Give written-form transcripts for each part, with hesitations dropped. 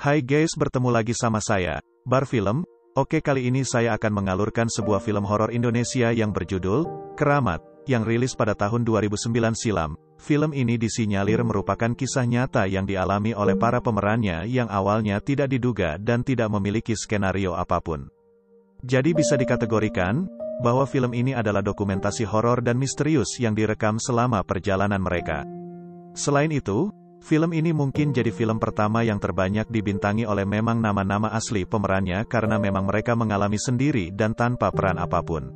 Hai guys, bertemu lagi sama saya, Bar Film. Oke, kali ini saya akan mengalurkan sebuah film horor Indonesia yang berjudul Keramat, yang rilis pada tahun 2009 silam. Film ini disinyalir merupakan kisah nyata yang dialami oleh para pemerannya yang awalnya tidak diduga dan tidak memiliki skenario apapun. Jadi bisa dikategorikan bahwa film ini adalah dokumentasi horor dan misterius yang direkam selama perjalanan mereka. Selain itu, film ini mungkin jadi film pertama yang terbanyak dibintangi oleh memang nama-nama asli pemerannya karena memang mereka mengalami sendiri dan tanpa peran apapun.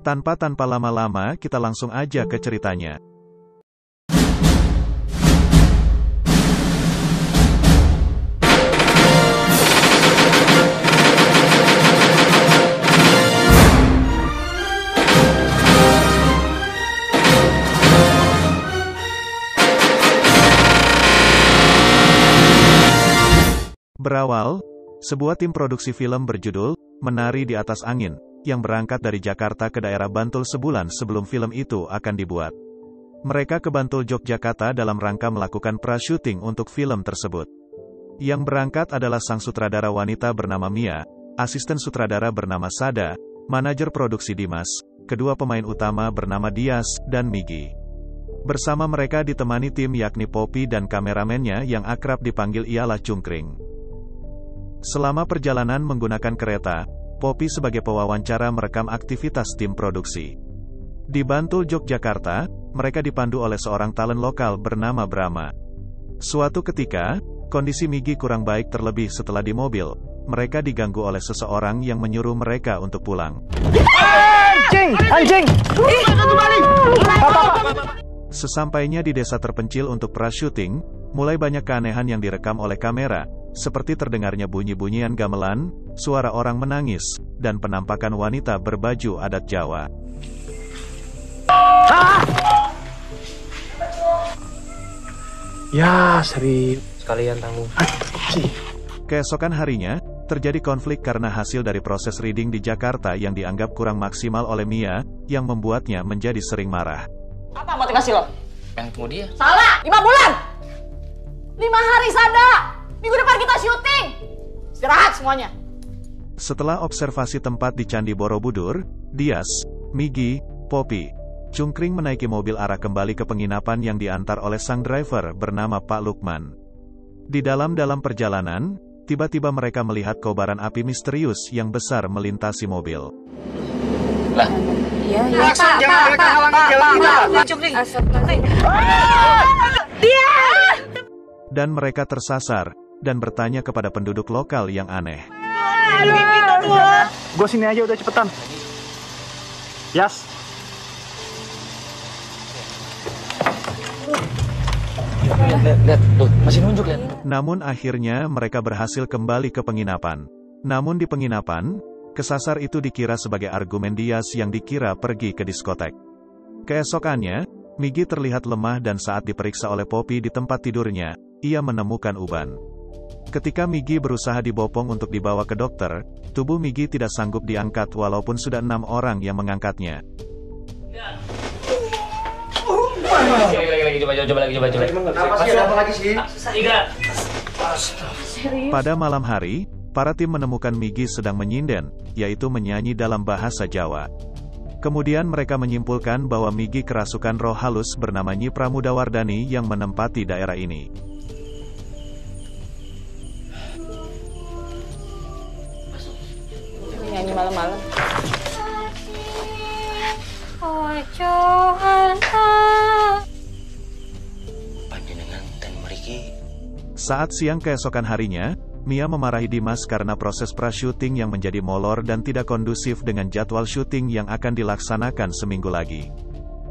Tanpa lama-lama, kita langsung aja ke ceritanya. Berawal, sebuah tim produksi film berjudul Menari di Atas Angin, yang berangkat dari Jakarta ke daerah Bantul sebulan sebelum film itu akan dibuat. Mereka ke Bantul, Yogyakarta dalam rangka melakukan pra-syuting untuk film tersebut. Yang berangkat adalah sang sutradara wanita bernama Mia, asisten sutradara bernama Sada, manajer produksi Dimas, kedua pemain utama bernama Dias dan Migi. Bersama mereka ditemani tim yakni Poppy dan kameramennya yang akrab dipanggil ialah Cungkring. Selama perjalanan menggunakan kereta, Poppy sebagai pewawancara merekam aktivitas tim produksi. Di Bantul, Yogyakarta, mereka dipandu oleh seorang talent lokal bernama Brahma. Suatu ketika, kondisi Migi kurang baik terlebih setelah di mobil, mereka diganggu oleh seseorang yang menyuruh mereka untuk pulang. Anjing! Anjing! Sesampainya di desa terpencil untuk pra-syuting, mulai banyak keanehan yang direkam oleh kamera, seperti terdengarnya bunyi-bunyian gamelan, suara orang menangis, dan penampakan wanita berbaju adat Jawa. Ya, serius. Sekalian tanggung. Keesokan harinya, terjadi konflik karena hasil dari proses reading di Jakarta yang dianggap kurang maksimal oleh Mia, yang membuatnya menjadi sering marah. Apa motivasi lo? Pengen ketemu dia. Salah! 5 bulan! 5 hari, Sada! Minggu depan kita syuting! Istirahat semuanya! Setelah observasi tempat di Candi Borobudur, Dias, Migi, Poppy, Cungkring menaiki mobil arah kembali ke penginapan yang diantar oleh sang driver bernama Pak Lukman. Di dalam perjalanan, tiba-tiba mereka melihat kobaran api misterius yang besar melintasi mobil. Lah? Iya, Pak. Cungkring! Dia! Dan mereka tersasar, dan bertanya kepada penduduk lokal yang aneh. Gue sini aja udah, cepetan. Yas. Lihat, tuh, masih nunjuk, lihat. Namun akhirnya mereka berhasil kembali ke penginapan. Namun di penginapan, kesasar itu dikira sebagai argumen Dias yang dikira pergi ke diskotek. Keesokannya, Migi terlihat lemah dan saat diperiksa oleh Poppy di tempat tidurnya, ia menemukan uban. Ketika Migi berusaha dibopong untuk dibawa ke dokter, tubuh Migi tidak sanggup diangkat walaupun sudah 6 orang yang mengangkatnya. Pada malam hari, para tim menemukan Migi sedang menyinden, yaitu menyanyi dalam bahasa Jawa. Kemudian mereka menyimpulkan bahwa Migi kerasukan roh halus bernama Nyi Pramudawardhani yang menempati daerah ini. Nyanyi malam-malam. Saat siang keesokan harinya, Mia memarahi Dimas karena proses pra-syuting yang menjadi molor dan tidak kondusif dengan jadwal syuting yang akan dilaksanakan seminggu lagi.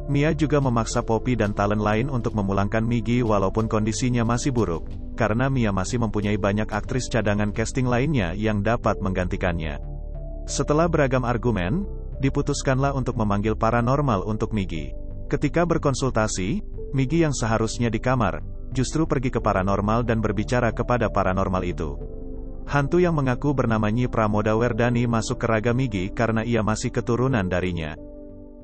Mia juga memaksa Poppy dan talent lain untuk memulangkan Migi walaupun kondisinya masih buruk, karena Mia masih mempunyai banyak aktris cadangan casting lainnya yang dapat menggantikannya. Setelah beragam argumen, diputuskanlah untuk memanggil paranormal untuk Migi. Ketika berkonsultasi, Migi yang seharusnya di kamar, justru pergi ke paranormal dan berbicara kepada paranormal itu. Hantu yang mengaku bernama Nyi Pramodawardhani masuk ke raga Migi karena ia masih keturunan darinya.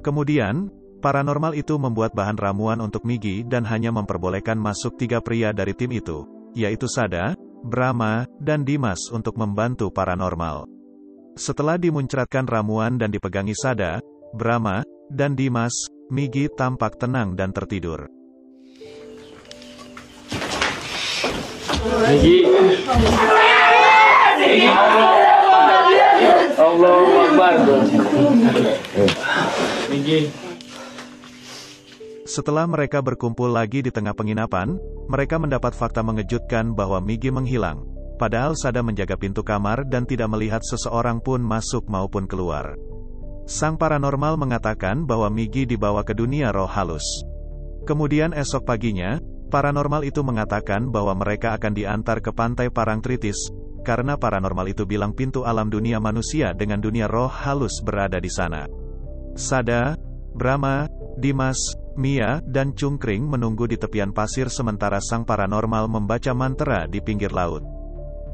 Kemudian, paranormal itu membuat bahan ramuan untuk Migi dan hanya memperbolehkan masuk 3 pria dari tim itu, yaitu Sada, Brahma, dan Dimas untuk membantu paranormal. Setelah dimuncratkan ramuan dan dipegangi Sada, Brahma, dan Dimas, Migi tampak tenang dan tertidur. Migi. Allahu Akbar. Migi. Setelah mereka berkumpul lagi di tengah penginapan, mereka mendapat fakta mengejutkan bahwa Migi menghilang. Padahal Sada menjaga pintu kamar dan tidak melihat seseorang pun masuk maupun keluar. Sang paranormal mengatakan bahwa Migi dibawa ke dunia roh halus. Kemudian esok paginya, paranormal itu mengatakan bahwa mereka akan diantar ke pantai Parangtritis, karena paranormal itu bilang pintu alam dunia manusia dengan dunia roh halus berada di sana. Sada, Brahma, Dimas, Mia, dan Cungkring menunggu di tepian pasir sementara sang paranormal membaca mantra di pinggir laut.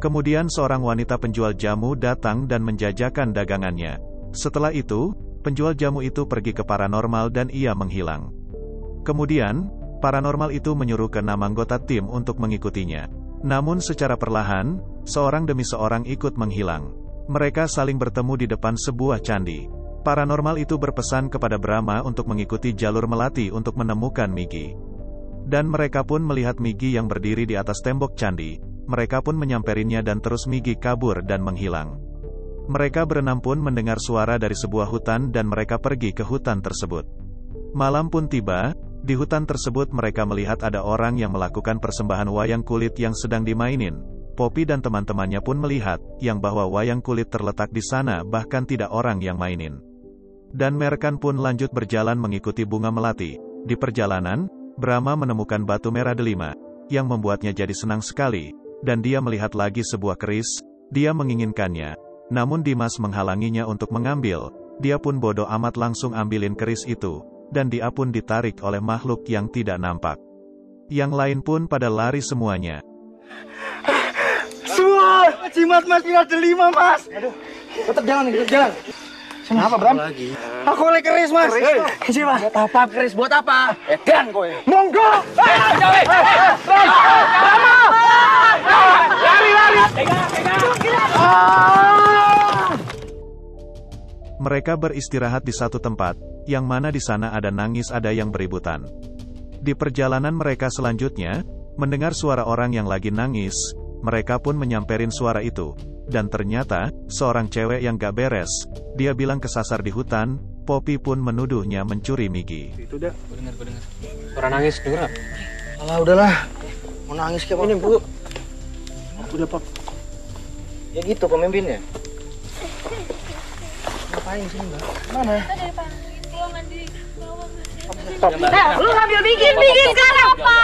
Kemudian seorang wanita penjual jamu datang dan menjajakan dagangannya. Setelah itu, penjual jamu itu pergi ke paranormal dan ia menghilang. Kemudian, paranormal itu menyuruh ke 6 anggota tim untuk mengikutinya. Namun secara perlahan, seorang demi seorang ikut menghilang. Mereka saling bertemu di depan sebuah candi. Paranormal itu berpesan kepada Brahma untuk mengikuti jalur melati untuk menemukan Migi. Dan mereka pun melihat Migi yang berdiri di atas tembok candi. Mereka pun menyamperinya dan terus Migi kabur dan menghilang. Mereka berenam pun mendengar suara dari sebuah hutan dan mereka pergi ke hutan tersebut. Malam pun tiba, di hutan tersebut mereka melihat ada orang yang melakukan persembahan wayang kulit yang sedang dimainin. Poppy dan teman-temannya pun melihat, yang bahwa wayang kulit terletak di sana bahkan tidak orang yang mainin. Dan Merkan pun lanjut berjalan mengikuti bunga melati. Di perjalanan, Brahma menemukan batu merah delima, yang membuatnya jadi senang sekali. Dan dia melihat lagi sebuah keris, dia menginginkannya. Namun Dimas menghalanginya untuk mengambil, dia pun bodoh amat langsung ambilin keris itu, dan dia pun ditarik oleh makhluk yang tidak nampak. Yang lain pun pada lari semuanya. Semua! Cimat mas, tidak delima mas! Aduh, tetap jalan nih, tetap jalan. Kenapa Bram? Lagi. Aku oleh keris mas. Keris mas. Buat apa keris? Buat apa? Edan kowe. Monggo. Lari. Mereka beristirahat di satu tempat, yang mana di sana ada nangis ada yang beributan. Di perjalanan mereka selanjutnya, mendengar suara orang yang lagi nangis, mereka pun menyamperin suara itu. Dan ternyata, seorang cewek yang gak beres, dia bilang kesasar di hutan, Poppy pun menuduhnya mencuri Migi. Itu dah. Gue dengar. Suara nangis, denger gak? Alah udahlah. Mau nangis kayak ini bu. Udah Pop. Ya gitu pemimpinnya. Ngapain sih mbak? Mana? Lu ngambil bikin sekarang apa?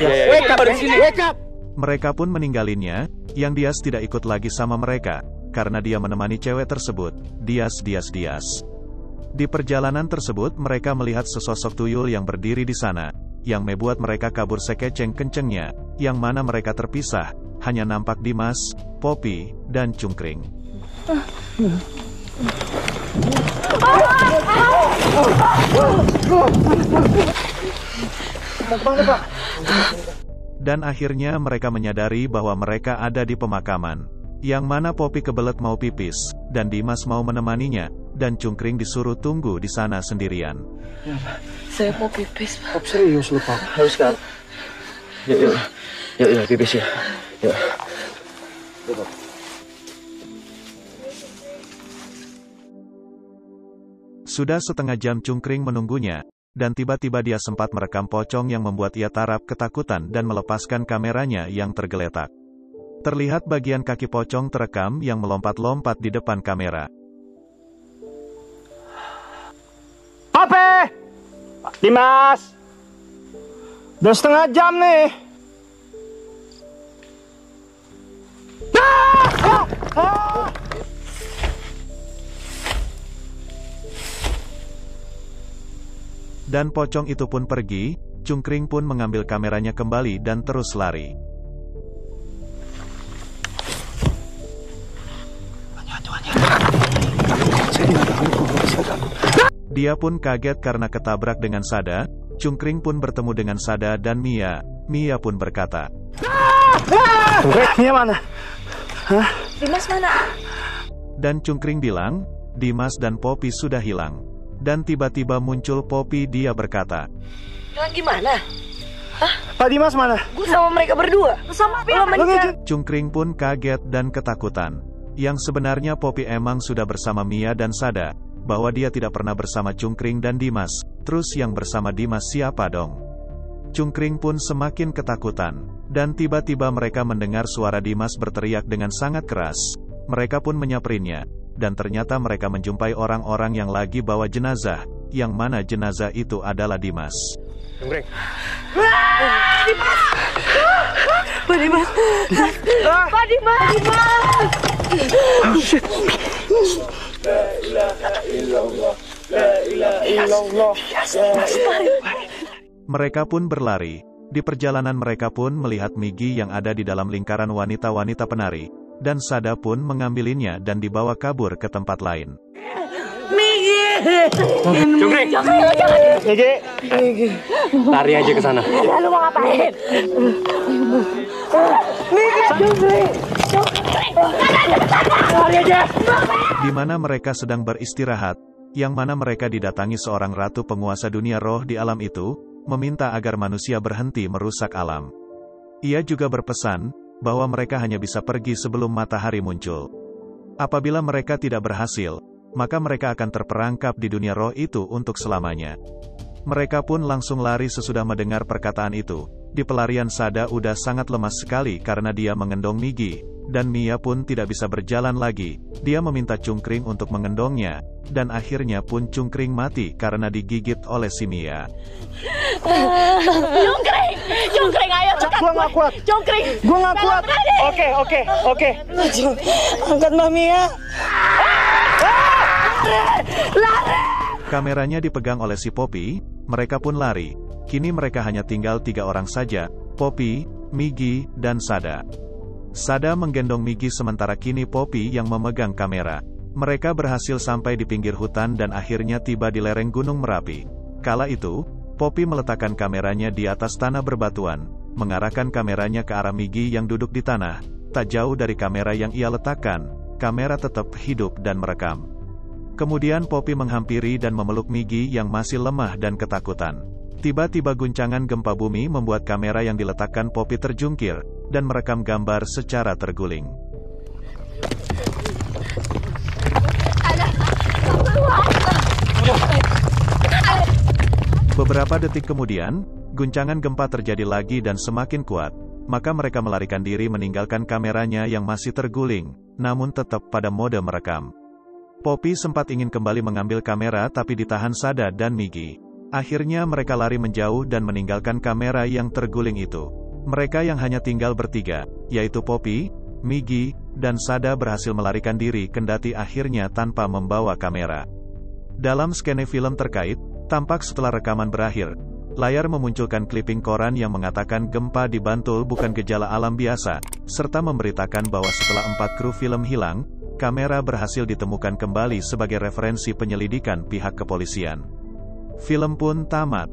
Wake up dari sini. Wake up. Mereka pun meninggalinnya, yang Dias tidak ikut lagi sama mereka, karena dia menemani cewek tersebut, Dias. Di perjalanan tersebut mereka melihat sesosok tuyul yang berdiri di sana, yang membuat mereka kabur sekeceng kencengnya, yang mana mereka terpisah, hanya nampak Dimas, Poppy, dan Cungkring. Dan akhirnya mereka menyadari bahwa mereka ada di pemakaman. Yang mana Poppy kebelet mau pipis, dan Dimas mau menemaninya, dan Cungkring disuruh tunggu di sana sendirian. Saya mau pipis, Pak. Pop serius lu Pop. Harus kan? Yuk, pipis ya. Yuk. Sudah setengah jam Cungkring menunggunya, dan tiba-tiba dia sempat merekam pocong yang membuat ia tarap ketakutan dan melepaskan kameranya yang tergeletak. Terlihat bagian kaki pocong terekam yang melompat-lompat di depan kamera. Apa? Dimas! Udah setengah jam nih. Dan pocong itu pun pergi, Cungkring pun mengambil kameranya kembali dan terus lari. Dia pun kaget karena ketabrak dengan Sada, Cungkring pun bertemu dengan Sada dan Mia. Mia pun berkata, Cungkringnya mana? Hah? Dimas mana? Dan Cungkring bilang, Dimas dan Poppy sudah hilang. Dan tiba-tiba muncul Poppy, dia berkata, Hilang gimana? Hah? Pak Dimas mana? Gue sama mereka berdua. Sama Mia. Cungkring pun kaget dan ketakutan. Yang sebenarnya Poppy emang sudah bersama Mia dan Sada, bahwa dia tidak pernah bersama Cungkring dan Dimas. Terus yang bersama Dimas siapa dong? Cungkring pun semakin ketakutan. Dan tiba-tiba mereka mendengar suara Dimas berteriak dengan sangat keras. Mereka pun menyaprinnya. Dan ternyata mereka menjumpai orang-orang yang lagi bawa jenazah, yang mana jenazah itu adalah Dimas. Cungkring. Dimas! Pak Dimas! Pak Dimas! Oh shit. La ilaha illallah. La ilaha illallah. Mereka pun berlari. Di perjalanan mereka pun melihat Migi yang ada di dalam lingkaran wanita-wanita penari. Dan Sada pun mengambilinya dan dibawa kabur ke tempat lain. Migi! Cungkring. Migi. Lari aja ke sana. Lalu mau ngapain? Migi! Cungkring! Lari aja! Di mana mereka sedang beristirahat, yang mana mereka didatangi seorang ratu penguasa dunia roh di alam itu, meminta agar manusia berhenti merusak alam. Ia juga berpesan, bahwa mereka hanya bisa pergi sebelum matahari muncul. Apabila mereka tidak berhasil, maka mereka akan terperangkap di dunia roh itu untuk selamanya. Mereka pun langsung lari sesudah mendengar perkataan itu. Di pelarian Sada udah sangat lemas sekali karena dia mengendong Migi, dan Mia pun tidak bisa berjalan lagi. Dia meminta Cungkring untuk mengendongnya, dan akhirnya pun Cungkring mati karena digigit oleh si Mia. Cungkring! Cungkring, ayo cepat! Gua nggak kuat. Cungkring! Gua nggak kuat. Oke. Angkat Mami ya. Lari! Kameranya dipegang oleh si Poppy, mereka pun lari. Kini mereka hanya tinggal 3 orang saja, Poppy, Migi, dan Sada. Sada menggendong Migi sementara kini Poppy yang memegang kamera. Mereka berhasil sampai di pinggir hutan dan akhirnya tiba di lereng Gunung Merapi. Kala itu, Poppy meletakkan kameranya di atas tanah berbatuan, mengarahkan kameranya ke arah Migi yang duduk di tanah. Tak jauh dari kamera yang ia letakkan, kamera tetap hidup dan merekam. Kemudian Poppy menghampiri dan memeluk Migi yang masih lemah dan ketakutan. Tiba-tiba guncangan gempa bumi membuat kamera yang diletakkan Poppy terjungkir, dan merekam gambar secara terguling. Beberapa detik kemudian, guncangan gempa terjadi lagi dan semakin kuat, maka mereka melarikan diri meninggalkan kameranya yang masih terguling, namun tetap pada mode merekam. Poppy sempat ingin kembali mengambil kamera tapi ditahan Sada dan Migi. Akhirnya mereka lari menjauh dan meninggalkan kamera yang terguling itu. Mereka yang hanya tinggal bertiga, yaitu Poppy, Migi, dan Sada berhasil melarikan diri kendati akhirnya tanpa membawa kamera. Dalam skene film terkait, tampak setelah rekaman berakhir, layar memunculkan clipping koran yang mengatakan gempa di Bantul bukan gejala alam biasa, serta memberitakan bahwa setelah 4 kru film hilang, kamera berhasil ditemukan kembali sebagai referensi penyelidikan pihak kepolisian. Film pun tamat.